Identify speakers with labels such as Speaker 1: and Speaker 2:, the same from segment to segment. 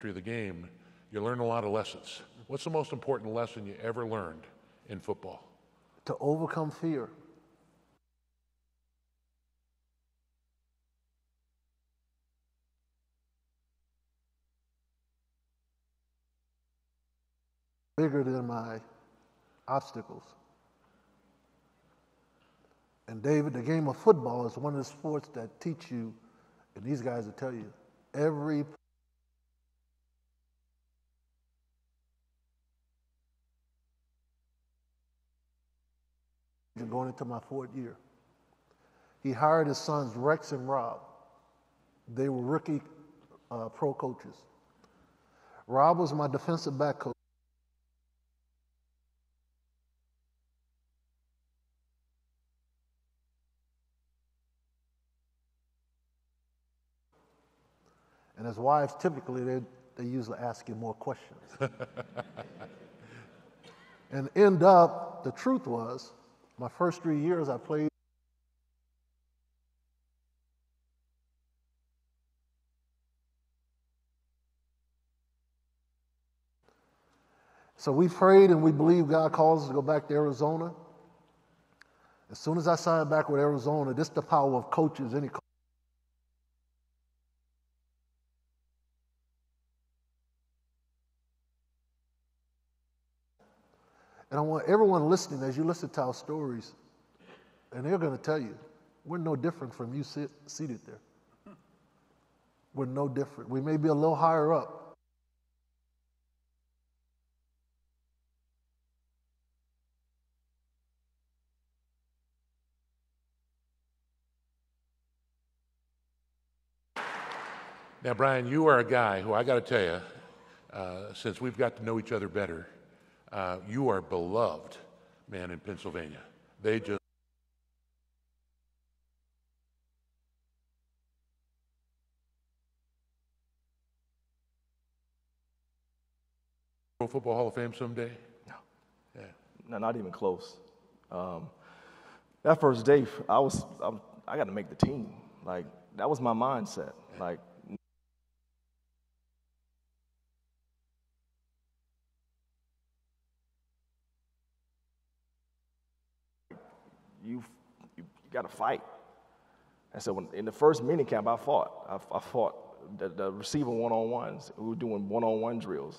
Speaker 1: history of the game, you learn a lot of lessons. What's the most important lesson you ever learned in football?
Speaker 2: To overcome fear. Bigger than my obstacles. And David, the game of football is one of the sports that teach you, and these guys will tell you, every going into my fourth year. He hired his sons Rex and Rob. They were rookie pro coaches. Rob was my defensive back coach. And his wives, typically, they usually ask you more questions. And end up, the truth was, my first 3 years I played. So we prayed and we believed God calls us to go back to Arizona. As soon as I signed back with Arizona, this is the power of coaches. And I want everyone listening, as you listen to our stories, and they're going to tell you, we're no different from you seated there. We're no different. We may be a little higher up.
Speaker 1: Now, Brian, you are a guy who I got to tell you, since we've got to know each other better, you are beloved, man, in Pennsylvania. They just Pro Football Hall of Fame someday?
Speaker 3: No.
Speaker 1: Yeah.
Speaker 3: No, not even close. That first day, I got to make the team. Like, that was my mindset. Like, you got to fight. And so in the first minicamp, I fought the receiver one-on-ones. We were doing one-on-one drills.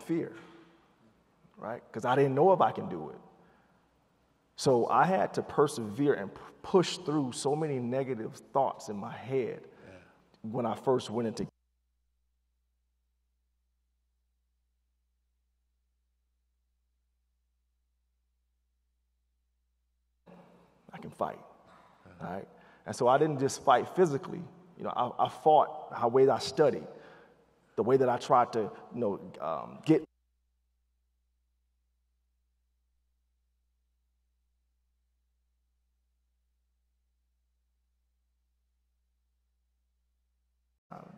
Speaker 3: Fear, right? Because I didn't know if I can do it. So I had to persevere and push through so many negative thoughts in my head when I first went into. I can fight, right? And so I didn't just fight physically. You know, I fought the way that I studied, the way that I tried to, get.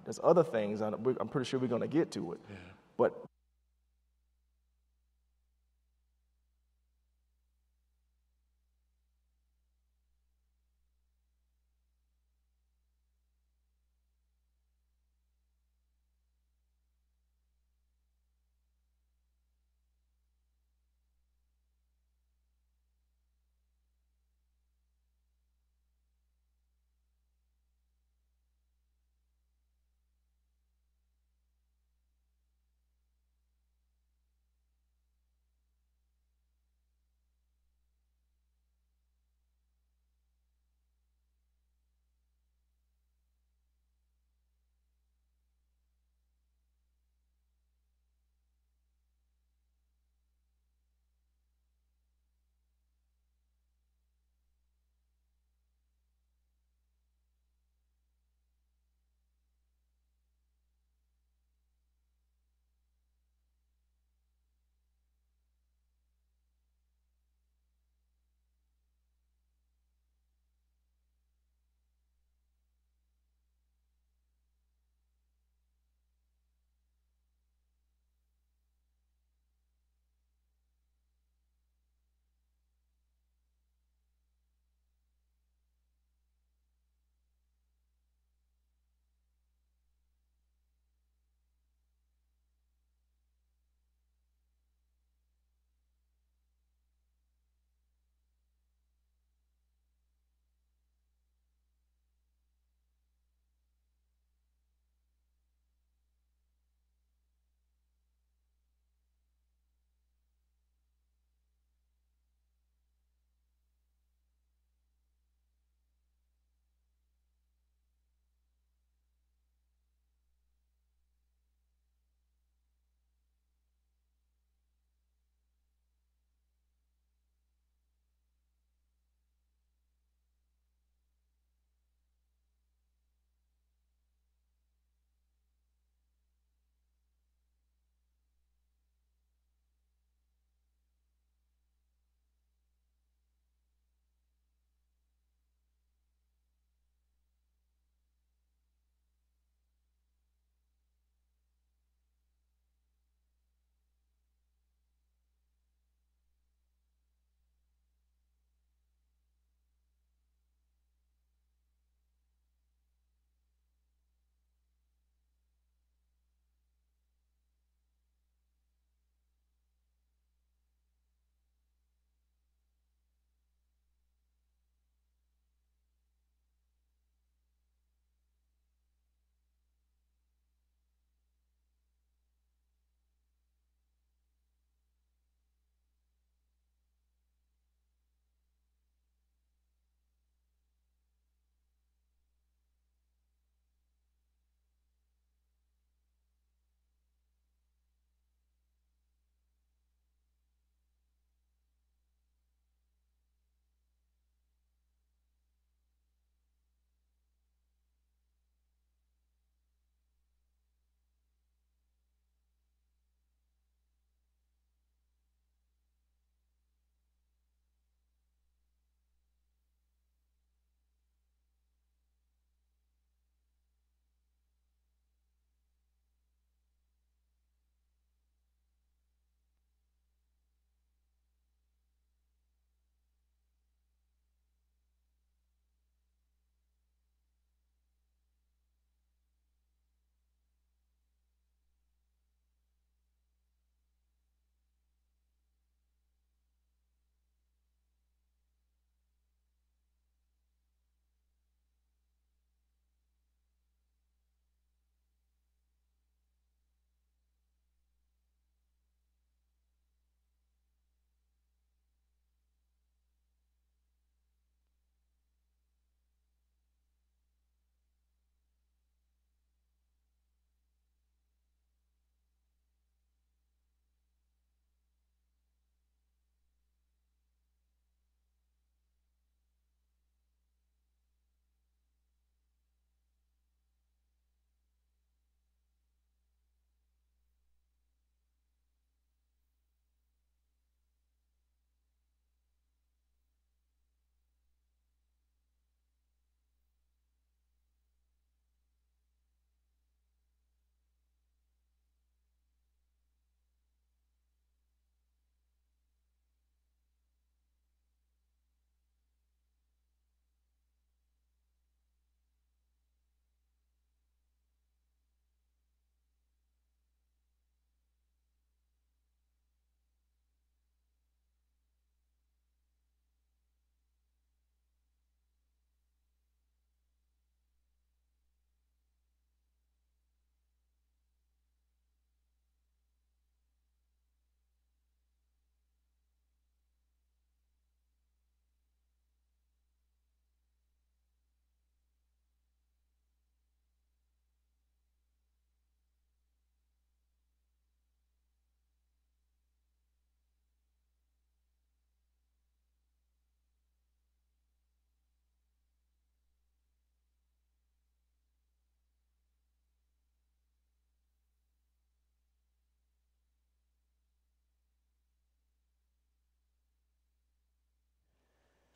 Speaker 3: There's other things, I'm pretty sure we're going to get to it.
Speaker 1: Yeah.
Speaker 3: But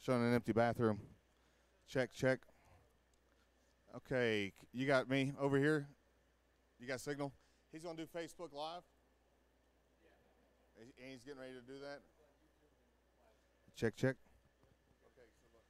Speaker 4: Showing an empty bathroom. Check, check. Okay, you got me over here? You got signal? He's going to do Facebook Live? Yeah. And he's getting ready to do that? Check, check. Okay, so look.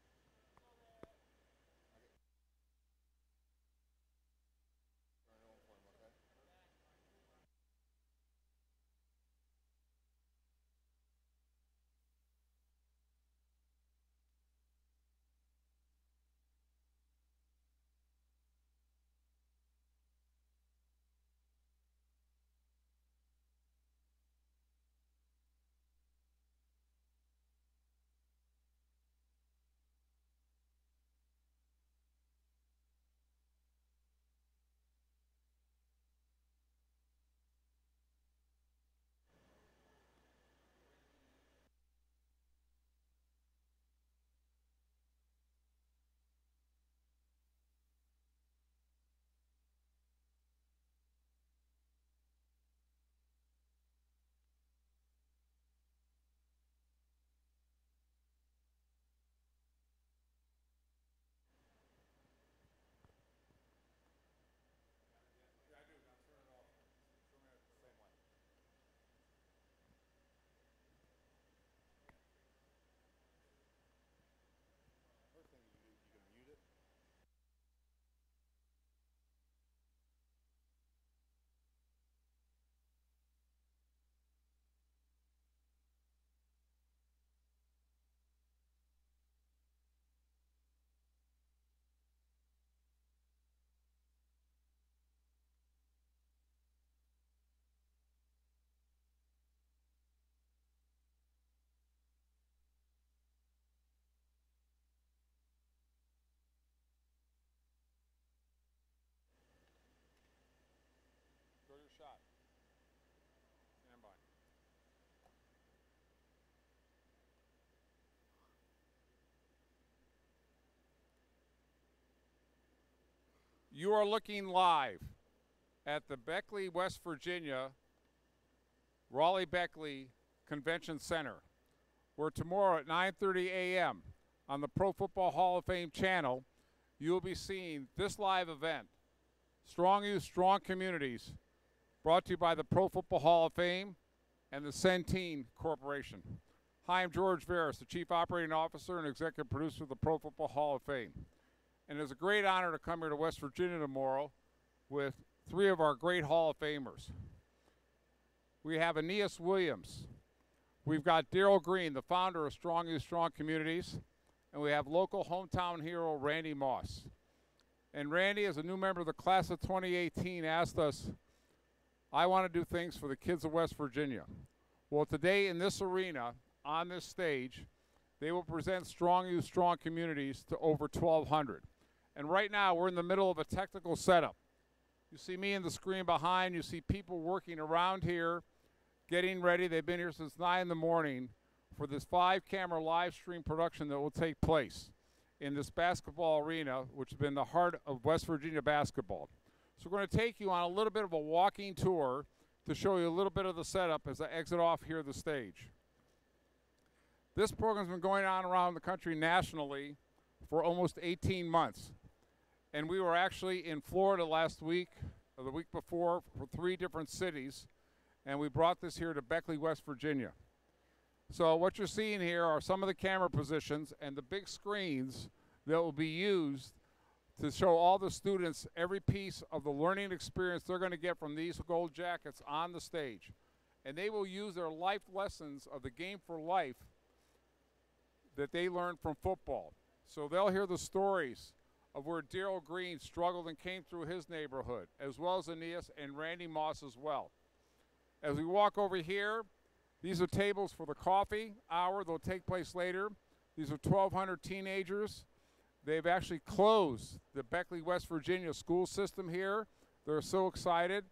Speaker 4: Turn it on for him, okay? First thing you do, you can mute it. Throw your shot. Stand by. You are looking live at the Beckley, West Virginia, Raleigh-Beckley Convention Center, where tomorrow at 9:30 a.m. on the Pro Football Hall of Fame channel, you will be seeing this live event, Strong Youth, Strong Communities, brought to you by the Pro Football Hall of Fame and the Centene Corporation. Hi, I'm George Veras, the Chief Operating Officer and Executive Producer of the Pro Football Hall of Fame. And it's a great honor to come here to West Virginia tomorrow with three of our great Hall of Famers. We have Aeneas Williams. We've got Darrell Green, the founder of Strong Youth, Strong Communities. And we have local hometown hero Randy Moss. And Randy, as a new member of the class of 2018, asked us, I want to do things for the kids of West Virginia. Well, today in this arena, on this stage, they will present Strong Youth, Strong Communities to over 1,200. And right now, we're in the middle of a technical setup. You see me in the screen behind. You see people working around here, getting ready. They've been here since 9 in the morning for this 5-camera live stream production that will take place in this basketball arena, which has been the heart of West Virginia basketball. So we're going to take you on a little bit of a walking tour to show you a little bit of the setup as I exit off here the stage. This program's been going on around the country nationally for almost 18 months. And we were actually in Florida last week, or the week before, for 3 different cities. And we brought this here to Beckley, West Virginia. So what you're seeing here are some of the camera positions and the big screens that will be used to show all the students every piece of the learning experience they're going to get from these Gold Jackets on the stage. And they will use their life lessons of the game for life that they learned from football. So they'll hear the stories of where Darrell Green struggled and came through his neighborhood, as well as Aeneas and Randy Moss as well. As we walk over here, these are tables for the coffee hour. They'll take place later. These are 1,200 teenagers. They've actually closed the Beckley, West Virginia school system here. They're so excited.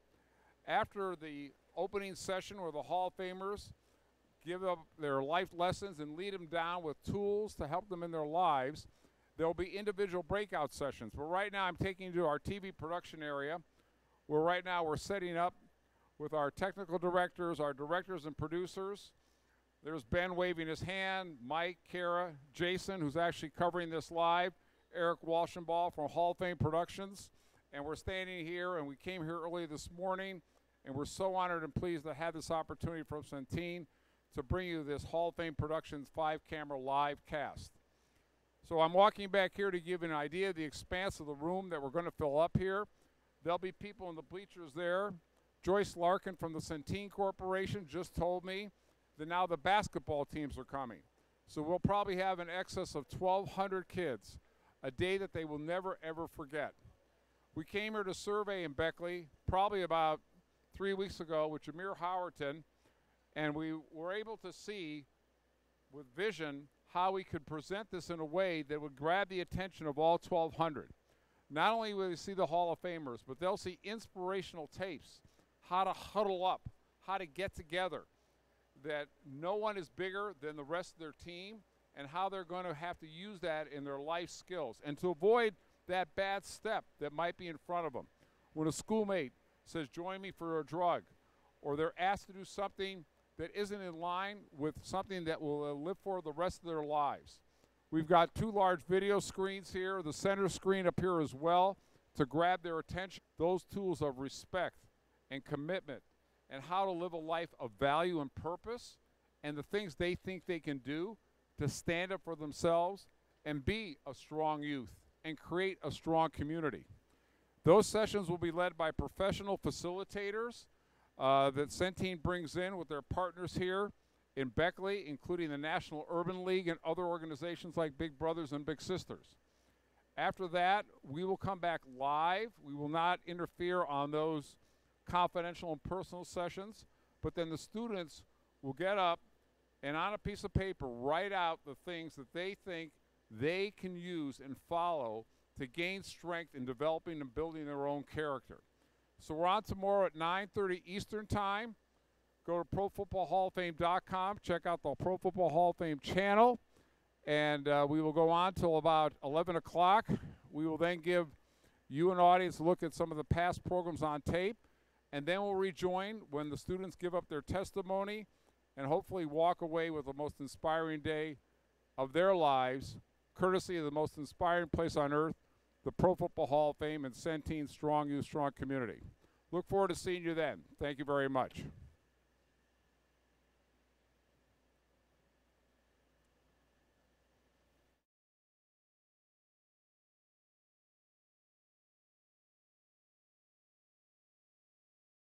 Speaker 4: After the opening session where the Hall of Famers give up their life lessons and lead them down with tools to help them in their lives, there'll be individual breakout sessions. But right now I'm taking you to our TV production area, where right now we're setting up with our technical directors, our directors and producers. There's Ben waving his hand, Mike, Kara, Jason, who's actually covering this live, Eric Walshenbaugh from Hall of Fame Productions. And we're standing here, and we came here early this morning, and we're so honored and pleased to have this opportunity from Centene to bring you this Hall of Fame Productions 5-camera live cast. So I'm walking back here to give you an idea of the expanse of the room that we're going to fill up here. There'll be people in the bleachers there. Joyce Larkin from the Centene Corporation just told me that now the basketball teams are coming. So we'll probably have an excess of 1,200 kids, a day that they will never, ever forget. We came here to survey in Beckley probably about 3 weeks ago with Jameer Howerton, and we were able to see with vision how we could present this in a way that would grab the attention of all 1,200. Not only will they see the Hall of Famers, but they'll see inspirational tapes, how to huddle up, how to get together, that no one is bigger than the rest of their team, and how they're going to have to use that in their life skills, and to avoid that bad step that might be in front of them. When a schoolmate says, join me for a drug, or they're asked to do something that isn't in line with something that will live for the rest of their lives. We've got 2 large video screens here, the center screen up here as well, to grab their attention. Those tools of respect and commitment and how to live a life of value and purpose, and the things they think they can do to stand up for themselves and be a strong youth and create a strong community. Those sessions will be led by professional facilitators that Centene brings in with their partners here in Beckley, including the National Urban League and other organizations like Big Brothers and Big Sisters. After that, we will come back live. We will not interfere on those confidential and personal sessions, but then the students will get up and on a piece of paper write out the things that they think they can use and follow to gain strength in developing and building their own character. So we're on tomorrow at 9:30 Eastern Time. Go to ProFootballHallOfFame.com, check out the Pro Football Hall of Fame channel, and we will go on till about 11 o'clock. We will then give you an audience a look at some of the past programs on tape, and then we'll rejoin when the students give up their testimony and hopefully walk away with the most inspiring day of their lives, courtesy of the most inspiring place on earth, the Pro Football Hall of Fame and Centene Strong Youth, Strong Community. Look forward to seeing you then. Thank you very much.